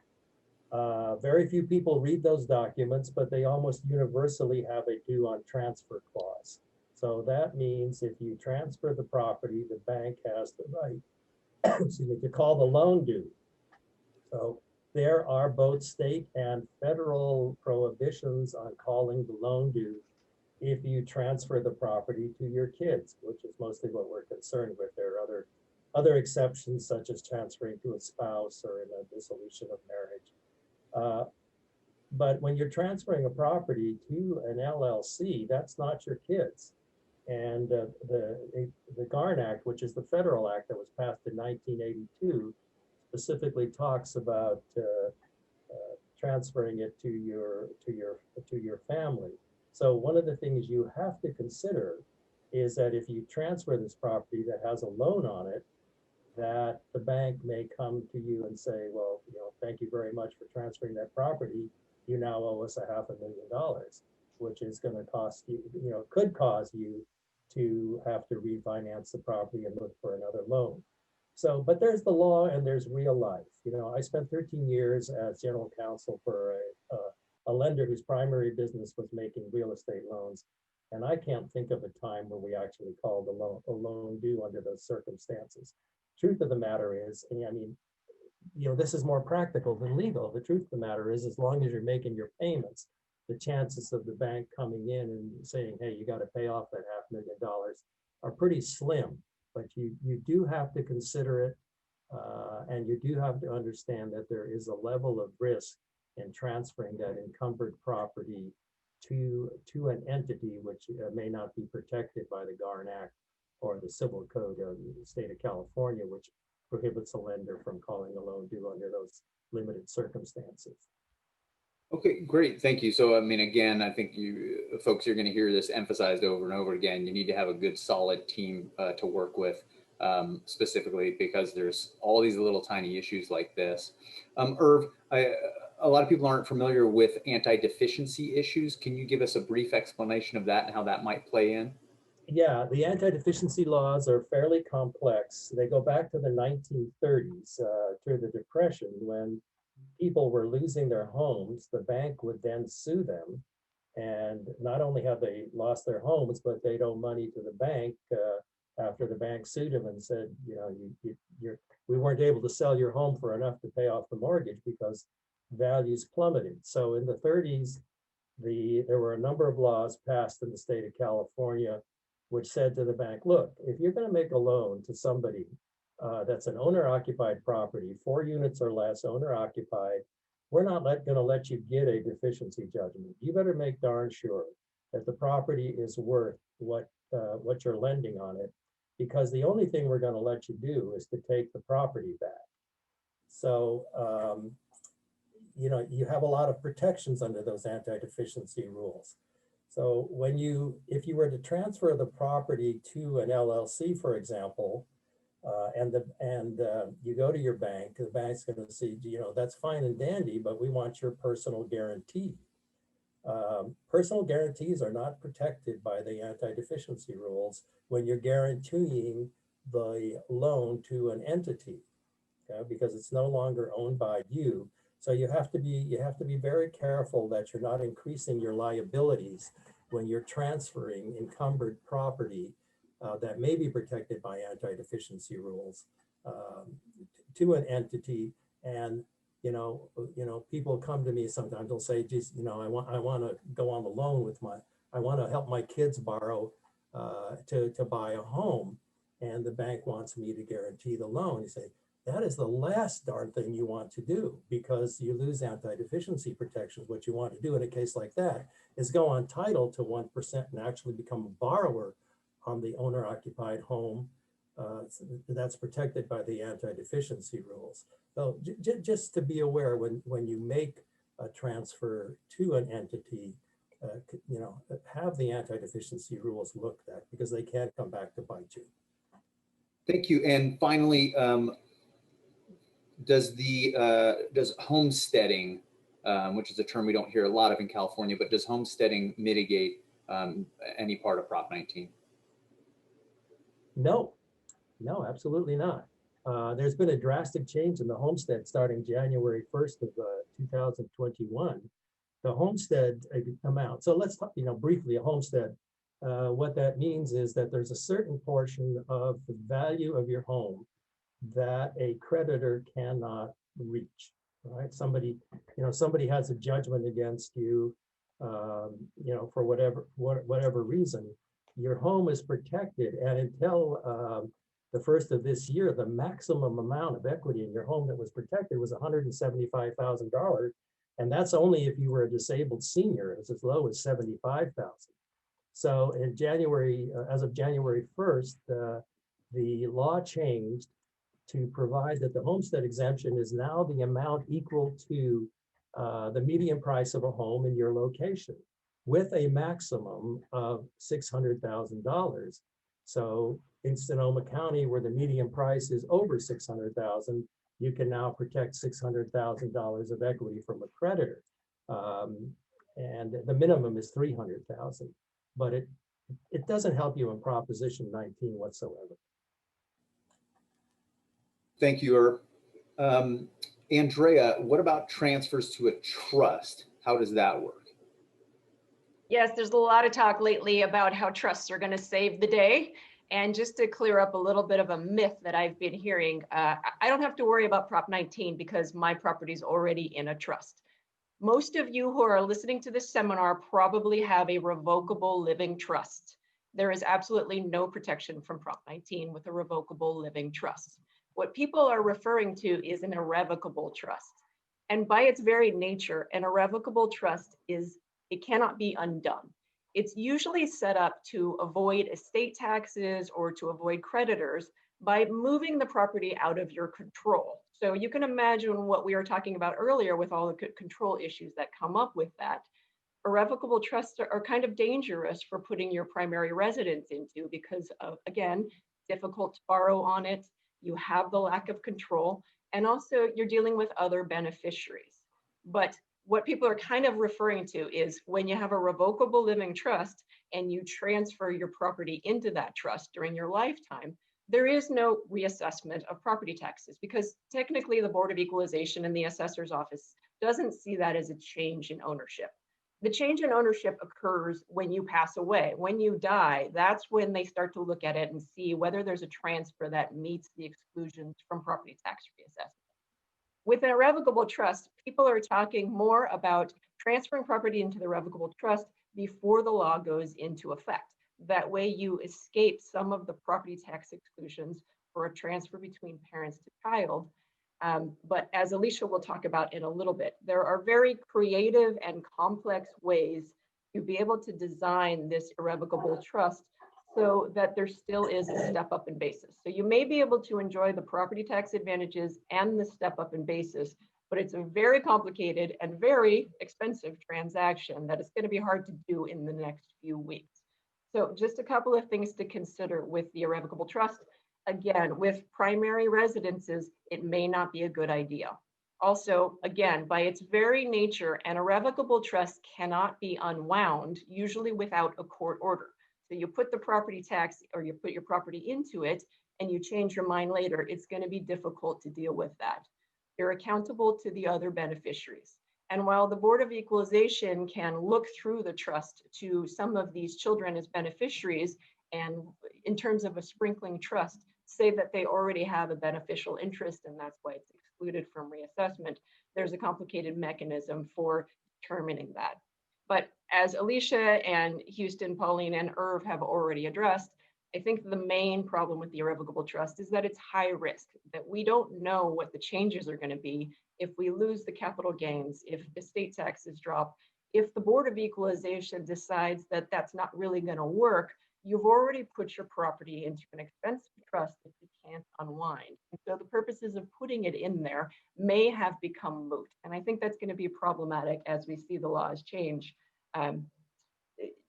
Very few people read those documents, but they almost universally have a due on transfer clause. So that means if you transfer the property, the bank has the right to call the loan due. So there are both state and federal prohibitions on calling the loan due if you transfer the property to your kids, which is mostly what we're concerned with. There are other other exceptions such as transferring to a spouse or in a dissolution of marriage. But when you're transferring a property to an LLC, that's not your kids. And the GARN Act, which is the federal act that was passed in 1982, specifically talks about transferring it to your family. So one of the things you have to consider is that if you transfer this property that has a loan on it, that the bank may come to you and say, well, thank you very much for transferring that property. You now owe us $500,000, which is going to cost you, could cause you to have to refinance the property and look for another loan. So, but there's the law and there's real life. I spent 13 years as general counsel for a lender whose primary business was making real estate loans. And I can't think of a time where we actually called a loan due under those circumstances. Truth of the matter is, this is more practical than legal. The truth of the matter is, as long as you're making your payments, the chances of the bank coming in and saying, hey, you got to pay off that $500,000 are pretty slim. But you do have to consider it, and you do have to understand that there is a level of risk in transferring that encumbered property to an entity which may not be protected by the GARN Act or the Civil Code of the state of California, which prohibits a lender from calling a loan due under those limited circumstances. Okay, great. Thank you. So, again, I think you folks, you're going to hear this emphasized over and over again. You need to have a good, solid team to work with, specifically because there's all these little tiny issues like this. Irv, a lot of people aren't familiar with anti-deficiency issues. Can you give us a brief explanation of that and how that might play in? Yeah, the anti-deficiency laws are fairly complex. They go back to the 1930s, through the Depression, when people were losing their homes. The bank would then sue them. And not only have they lost their homes, but they'd owe money to the bank after the bank sued them and said, we weren't able to sell your home for enough to pay off the mortgage because values plummeted. So in the 30s, there were a number of laws passed in the state of California which said to the bank, look, if you're going to make a loan to somebody that's an owner-occupied property, 4 units or less, owner-occupied, we're not going to let you get a deficiency judgment. You better make darn sure that the property is worth what you're lending on it, because the only thing we're going to let you do is to take the property back. So, you have a lot of protections under those anti-deficiency rules. So if you were to transfer the property to an LLC, for example, and you go to your bank, the bank's going to say, that's fine and dandy, but we want your personal guarantee. Personal guarantees are not protected by the anti-deficiency rules when you're guaranteeing the loan to an entity, because it's no longer owned by you. So you have to be very careful that you're not increasing your liabilities when you're transferring encumbered property that may be protected by anti-deficiency rules to an entity. And people come to me sometimes. They'll say, "Geez, I want to go on the loan with I want to help my kids borrow to buy a home, and the bank wants me to guarantee the loan." You say, that is the last darn thing you want to do, because you lose anti-deficiency protections. What you want to do in a case like that is go on title to 1% and actually become a borrower on the owner-occupied home that's protected by the anti-deficiency rules. So just to be aware, when you make a transfer to an entity, have the anti-deficiency rules looked at, because they can come back to bite you. Thank you. And finally, does homesteading, which is a term we don't hear a lot of in California, but does homesteading mitigate any part of Prop 19? No, absolutely not. There's been a drastic change in the homestead starting January 1st of 2021. The homestead amount. So let's talk, briefly a homestead. What that means is that there's a certain portion of the value of your home that a creditor cannot reach, right? Somebody has a judgment against you, for whatever reason. Your home is protected, and until the first of this year, the maximum amount of equity in your home that was protected was $175,000. And that's only if you were a disabled senior. It's as low as 75,000. So in January, as of January 1st, the law changed to provide that the homestead exemption is now the amount equal to the median price of a home in your location, with a maximum of $600,000. So in Sonoma County, where the median price is over $600,000, you can now protect $600,000 of equity from a creditor. And the minimum is $300,000, but it doesn't help you in Proposition 19 whatsoever. Thank you, Irv. Andrea, what about transfers to a trust? How does that work? Yes, there's a lot of talk lately about how trusts are going to save the day. And just to clear up a little bit of a myth that I've been hearing, I don't have to worry about Prop 19 because my property is already in a trust. Most of you who are listening to this seminar probably have a revocable living trust. There is absolutely no protection from Prop 19 with a revocable living trust. What people are referring to is an irrevocable trust. And by its very nature, an irrevocable trust it cannot be undone. It's usually set up to avoid estate taxes or to avoid creditors by moving the property out of your control. So you can imagine what we were talking about earlier with all the control issues that come up with that. Irrevocable trusts are kind of dangerous for putting your primary residence into because of, again, difficult to borrow on it. You have the lack of control, and also you're dealing with other beneficiaries. But what people are kind of referring to is when you have a revocable living trust and you transfer your property into that trust during your lifetime, there is no reassessment of property taxes because technically the Board of Equalization and the assessor's office doesn't see that as a change in ownership. The change in ownership occurs when you pass away. When you die, that's when they start to look at it and see whether there's a transfer that meets the exclusions from property tax reassessment. With an irrevocable trust, people are talking more about transferring property into the irrevocable trust before the law goes into effect. That way you escape some of the property tax exclusions for a transfer between parents to child. But as Alicia will talk about in a little bit, there are very creative and complex ways to be able to design this irrevocable trust so that there still is a step up in basis. So you may be able to enjoy the property tax advantages and the step up in basis, but it's a very complicated and very expensive transaction that is going to be hard to do in the next few weeks. So just a couple of things to consider with the irrevocable trust. Again, with primary residences, it may not be a good idea. Also, again, by its very nature, an irrevocable trust cannot be unwound, usually without a court order. So you put the property tax or you put your property into it and you change your mind later, it's going to be difficult to deal with that. You're accountable to the other beneficiaries. And while the Board of Equalization can look through the trust to some of these children as beneficiaries, and in terms of a sprinkling trust, say that they already have a beneficial interest and that's why it's excluded from reassessment, there's a complicated mechanism for determining that. But as Alicia and Houston, Pauline, and Irv have already addressed, I think the main problem with the irrevocable trust is that it's high risk, that we don't know what the changes are going to be if we lose the capital gains, if estate taxes drop. If the Board of Equalization decides that that's not really going to work, you've already put your property into an expensive trust that you can't unwind. And so the purposes of putting it in there may have become moot. And I think that's going to be problematic as we see the laws change.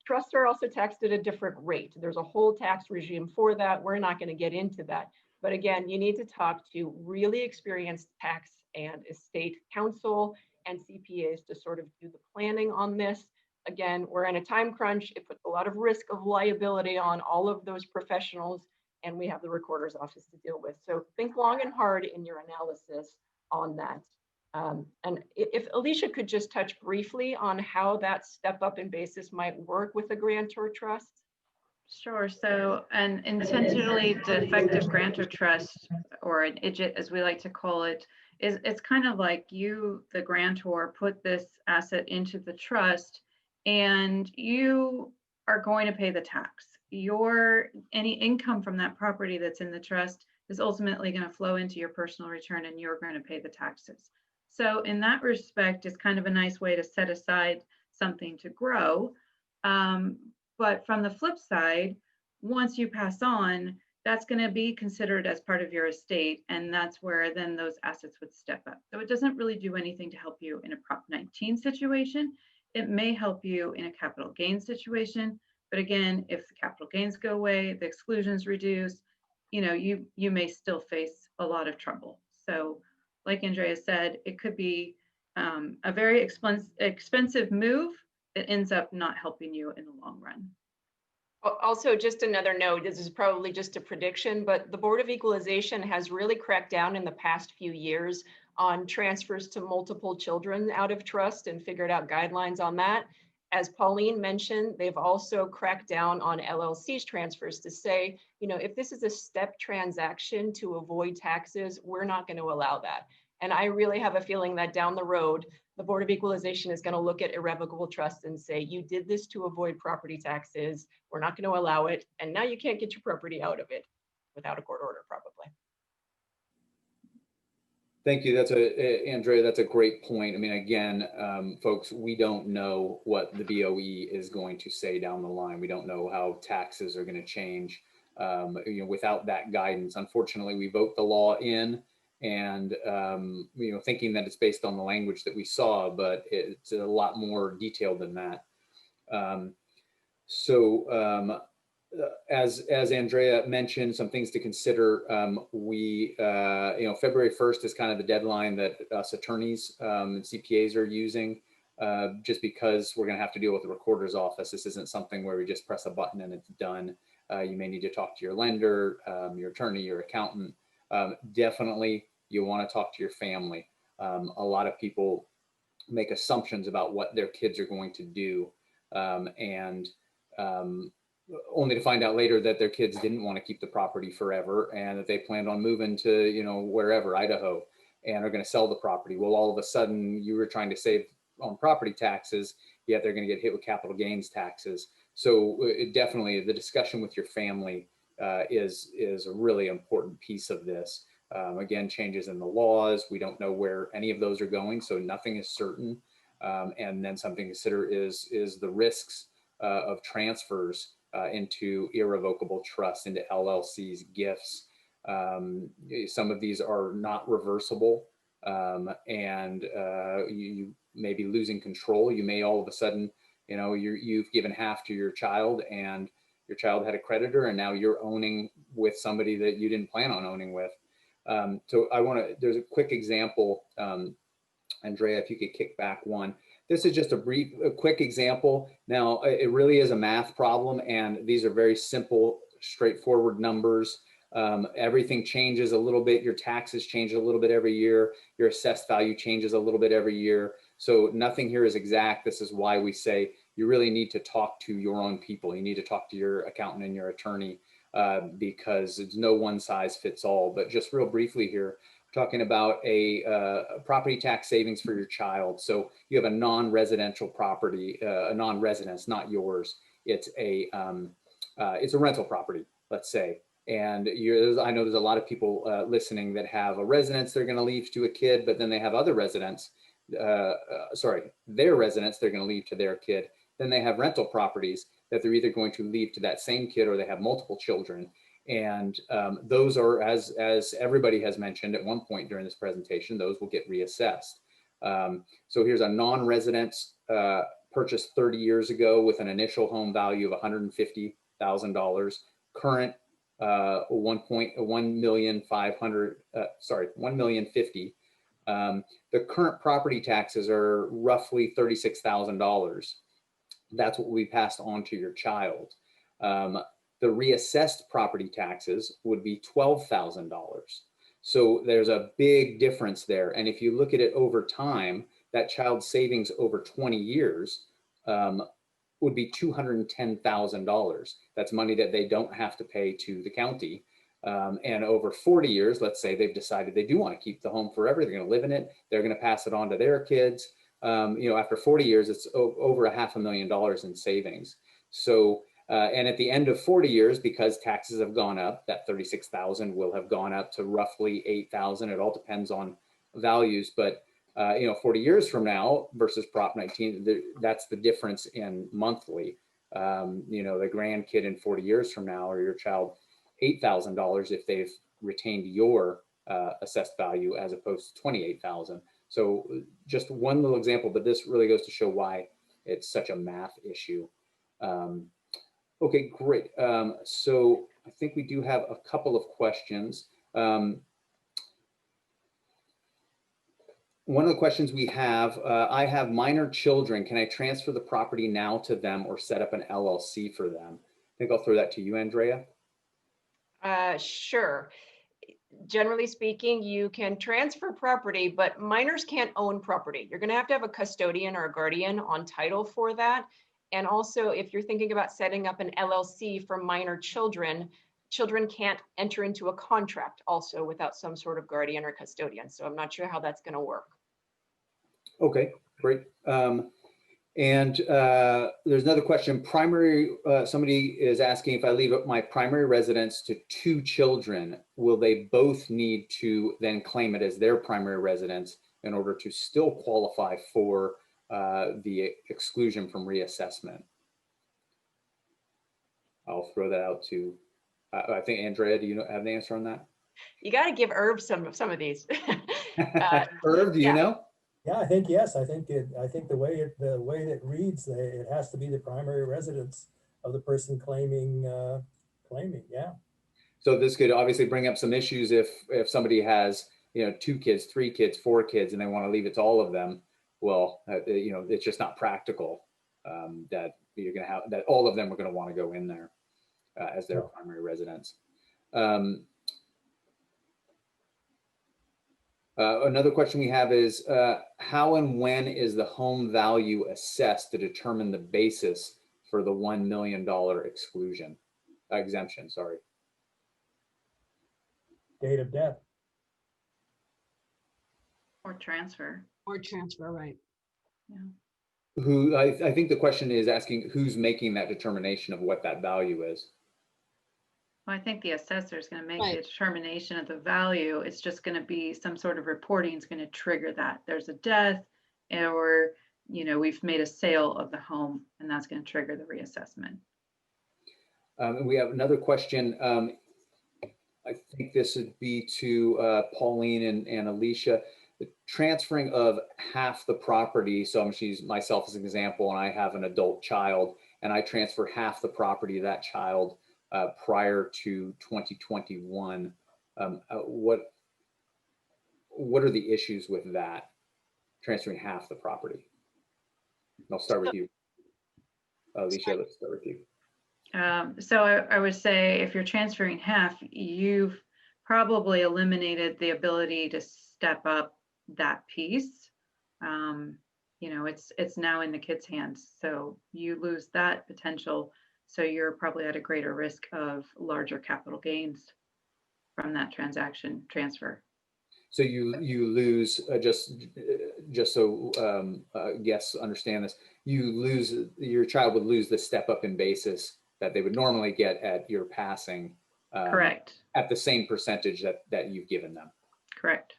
Trusts are also taxed at a different rate. There's a whole tax regime for that. We're not going to get into that. But again, you need to talk to really experienced tax and estate counsel and CPAs to sort of do the planning on this. Again, we're in a time crunch. It puts a lot of risk of liability on all of those professionals, and we have the recorder's office to deal with. So think long and hard in your analysis on that. And if Alicia could just touch briefly on how that step up in basis might work with a grantor trust. Sure. So an intentionally defective grantor trust, or an IDGIT as we like to call it, it's kind of like you, the grantor, put this asset into the trust and you are going to pay the tax. any income from that property that's in the trust is ultimately going to flow into your personal return, and you're going to pay the taxes. So in that respect, it's kind of a nice way to set aside something to grow. But from the flip side, once you pass on, that's going to be considered as part of your estate, and that's where then those assets would step up. So it doesn't really do anything to help you in a Prop 19 situation. It may help you in a capital gains situation, but again, if the capital gains go away, the exclusions reduce, you may still face a lot of trouble. So like Andrea said, it could be a very expensive move that ends up not helping you in the long run. Also, just another note, this is probably just a prediction, but the Board of Equalization has really cracked down in the past few years on transfers to multiple children out of trust and figured out guidelines on that. As Pauline mentioned, they've also cracked down on LLCs transfers to say, if this is a step transaction to avoid taxes, we're not going to allow that. And I really have a feeling that down the road, the Board of Equalization is going to look at irrevocable trust and say, you did this to avoid property taxes. We're not going to allow it. And now you can't get your property out of it without a court order, probably. Thank you. Andrea, that's a great point. I mean, again, folks, we don't know what the BOE is going to say down the line. We don't know how taxes are going to change without that guidance. Unfortunately, we vote the law in, and thinking that it's based on the language that we saw, but it's a lot more detailed than that. As Andrea mentioned, some things to consider. February 1st is kind of the deadline that us attorneys and CPAs are using, just because we're going to have to deal with the recorder's office. This isn't something where we just press a button and it's done. You may need to talk to your lender, your attorney, your accountant. Definitely, you want to talk to your family. A lot of people make assumptions about what their kids are going to do, only to find out later that their kids didn't want to keep the property forever and that they planned on moving to, wherever, Idaho, and are going to sell the property. Well, all of a sudden you were trying to save on property taxes, yet they're going to get hit with capital gains taxes. So definitely the discussion with your family is a really important piece of this. Again, changes in the laws. We don't know where any of those are going, so nothing is certain. And then something to consider is the risks of transfers into irrevocable trust, into LLCs, gifts. Some of these are not reversible, and you may be losing control. You may all of a sudden, you've given half to your child, and your child had a creditor, and now you're owning with somebody that you didn't plan on owning with. So there's a quick example, Andrea, if you could kick back one. This is just a quick example. Now, it really is a math problem, and these are very simple, straightforward numbers. Everything changes a little bit. Your taxes change a little bit every year. Your assessed value changes a little bit every year. So nothing here is exact. This is why we say you really need to talk to your own people. You need to talk to your accountant and your attorney, because it's no one size fits all. But just real briefly here, talking about a property tax savings for your child. So you have a non-residential property, a non-residence, not yours. It's a rental property, let's say. And I know there's a lot of people listening that have a residence they're going to leave to a kid, but then they have other residents, their residence they're going to leave to their kid. Then they have rental properties that they're either going to leave to that same kid, or they have multiple children. And those are, as everybody has mentioned at one point during this presentation, those will get reassessed. So here's a non-residence purchased 30 years ago with an initial home value of $150,000, current $1,050,000. The current property taxes are roughly $36,000. That's what we passed on to your child. The reassessed property taxes would be $12,000. So there's a big difference there. And if you look at it over time, that child's savings over 20 years would be $210,000. That's money that they don't have to pay to the county. And over 40 years, let's say they've decided they do want to keep the home forever. They're going to live in it. They're going to pass it on to their kids. After 40 years, it's over $500,000 in savings. So And at the end of 40 years, because taxes have gone up, that 36,000 will have gone up to roughly 8,000. It all depends on values, but 40 years from now versus Prop 19, that's the difference in monthly. The grandkid in 40 years from now, or your child, $8,000 if they've retained your assessed value as opposed to 28,000. So just one little example, but this really goes to show why it's such a math issue. Okay, great. So I think we do have a couple of questions. One of the questions we have, I have minor children. Can I transfer the property now to them or set up an LLC for them? I think I'll throw that to you, Andrea. Sure. Generally speaking, you can transfer property, but minors can't own property. You're going to have a custodian or a guardian on title for that. And also, if you're thinking about setting up an LLC for minor children, children can't enter into a contract also without some sort of guardian or custodian. So I'm not sure how that's going to work. Okay, great. And there's another question. Somebody is asking, if I leave my primary residence to 2 children, will they both need to then claim it as their primary residence in order to still qualify for the exclusion from reassessment? I'll throw that out to, I think, Andrea, do you have the answer on that? You got to give Irv some of these. Irv, do you know? Yeah, I think yes. I think the way it reads, it has to be the primary residence of the person claiming. Yeah. So this could obviously bring up some issues if somebody has 2 kids, 3 kids, 4 kids, and they want to leave it to all of them. Well, it's just not practical that you're going to have that all of them are going to want to go in there as their primary residence. Another question we have is, how and when is the home value assessed to determine the basis for the $1 million exemption? Sorry. Date of death. Or transfer. Or transfer, right? Yeah. I think the question is asking who's making that determination of what that value is. Well, I think the assessor is going to make Right. the determination of the value. It's just going to be some sort of reporting is going to trigger that. There's a death, or we've made a sale of the home, and that's going to trigger the reassessment. We have another question. I think this would be to Pauline and Alicia. The transferring of half the property. So I'm going to use myself as an example, and I have an adult child, and I transfer half the property of that child prior to 2021. What are the issues with that, transferring half the property? I'll start with you. Alicia, let's start with you. So I would say if you're transferring half, you've probably eliminated the ability to step up that piece. It's now in the kid's hands. So you lose that potential. So you're probably at a greater risk of larger capital gains from that transaction transfer. So you lose, just so guests understand this, your child would lose the step up in basis that they would normally get at your passing. Correct. At the same percentage that you've given them. Correct.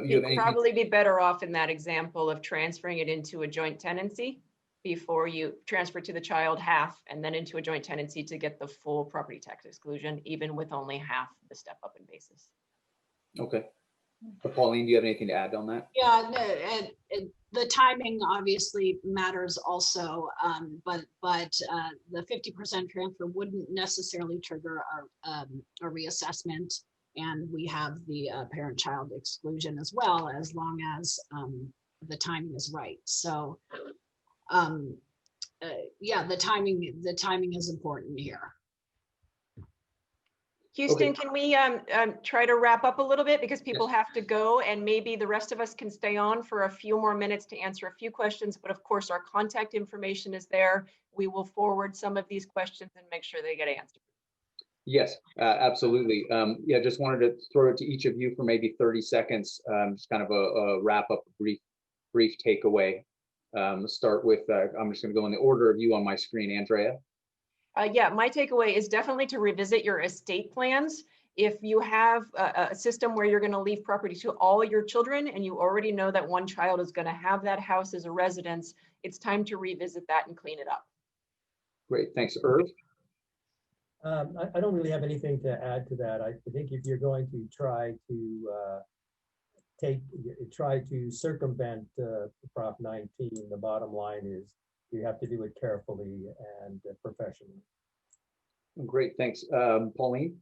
You'd probably be better off in that example of transferring it into a joint tenancy before you transfer to the child half and then into a joint tenancy to get the full property tax exclusion, even with only half the step up in basis. Okay. Pauline, do you have anything to add on that? Yeah, and the timing obviously matters also, but the 50% transfer wouldn't necessarily trigger a reassessment, and we have the parent-child exclusion as well, as long as the timing is right. So, yeah, the timing is important here. Houston, Okay. can we try to wrap up a little bit, because people have to go, and maybe the rest of us can stay on for a few more minutes to answer a few questions. But of course, our contact information is there. We will forward some of these questions and make sure they get answered. Yes, absolutely. Yeah, just wanted to throw it to each of you for maybe 30 seconds, just kind of a wrap up, brief takeaway. Start with, I'm just going to go in the order of you on my screen. Andrea. Yeah, my takeaway is definitely to revisit your estate plans. If you have a system where you're going to leave property to all your children and you already know that one child is going to have that house as a residence, it's time to revisit that and clean it up. Great, thanks. Irv? I don't really have anything to add to that. I think if you're going to try to circumvent Prop 19, the bottom line is you have to do it carefully and professionally. Great, thanks. Pauline?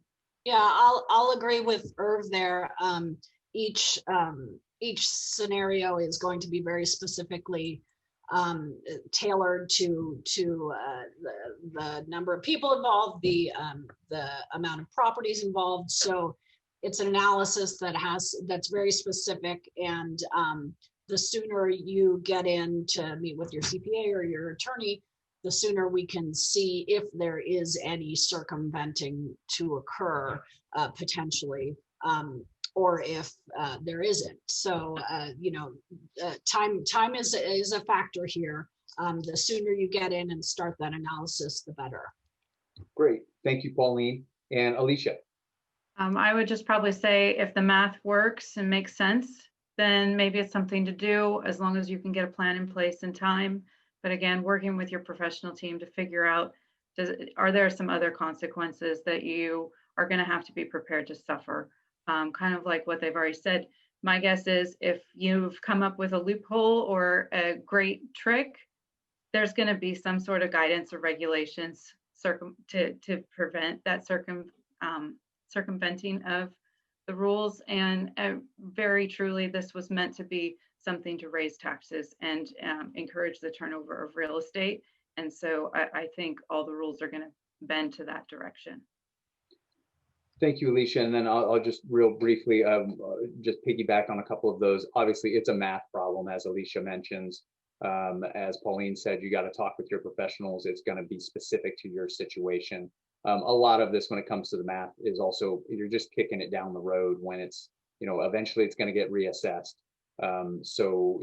Yeah, I'll agree with Irv there. Each scenario is going to be very specifically tailored to the number of people involved, the amount of properties involved. So it's an analysis that's very specific, and the sooner you get in to meet with your CPA or your attorney, the sooner we can see if there is any circumventing to occur potentially, or if there isn't. So, time is a factor here. The sooner you get in and start that analysis, the better. Great, thank you, Pauline. And Alicia? I would just probably say if the math works and makes sense, then maybe it's something to do as long as you can get a plan in place in time. But again, working with your professional team to figure out, are there some other consequences that you are going to have to be prepared to suffer? Kind of like what they've already said. My guess is if you've come up with a loophole or a great trick, there's going to be some sort of guidance or regulations to prevent that circumventing of the rules. And very truly, this was meant to be something to raise taxes and encourage the turnover of real estate. And so I think all the rules are going to bend to that direction. Thank you, Alicia. And then I'll just real briefly just piggyback on a couple of those. Obviously, it's a math problem, as Alicia mentions. As Pauline said, you got to talk with your professionals. It's going to be specific to your situation. A lot of this, when it comes to the math, is also you're just kicking it down the road when it's, eventually it's going to get reassessed. So,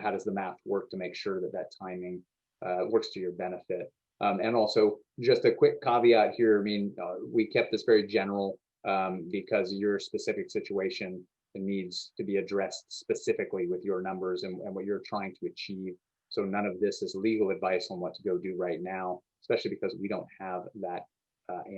how does the math work to make sure that that timing works to your benefit? And also, just a quick caveat here. I mean, we kept this very general because your specific situation needs to be addressed specifically with your numbers and what you're trying to achieve. So none of this is legal advice on what to go do right now, especially because we don't have that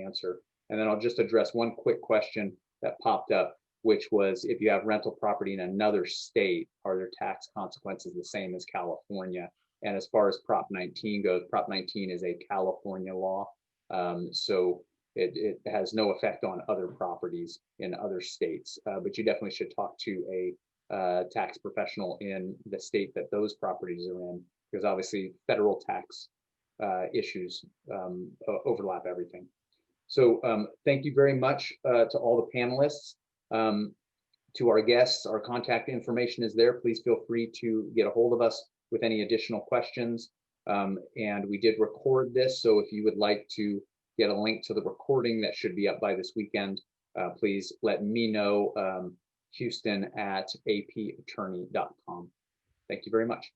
answer. And then I'll just address one quick question that popped up, which was if you have rental property in another state, are there tax consequences the same as California? And as far as Prop 19 goes, Prop 19 is a California law. So it has no effect on other properties in other states, but you definitely should talk to a tax professional in the state that those properties are in, because obviously federal tax issues overlap everything. So thank you very much to all the panelists. To our guests, our contact information is there. Please feel free to get a hold of us with any additional questions. And we did record this, so if you would like to get a link to the recording that should be up by this weekend, please let me know, Houston@apattorney.com. Thank you very much.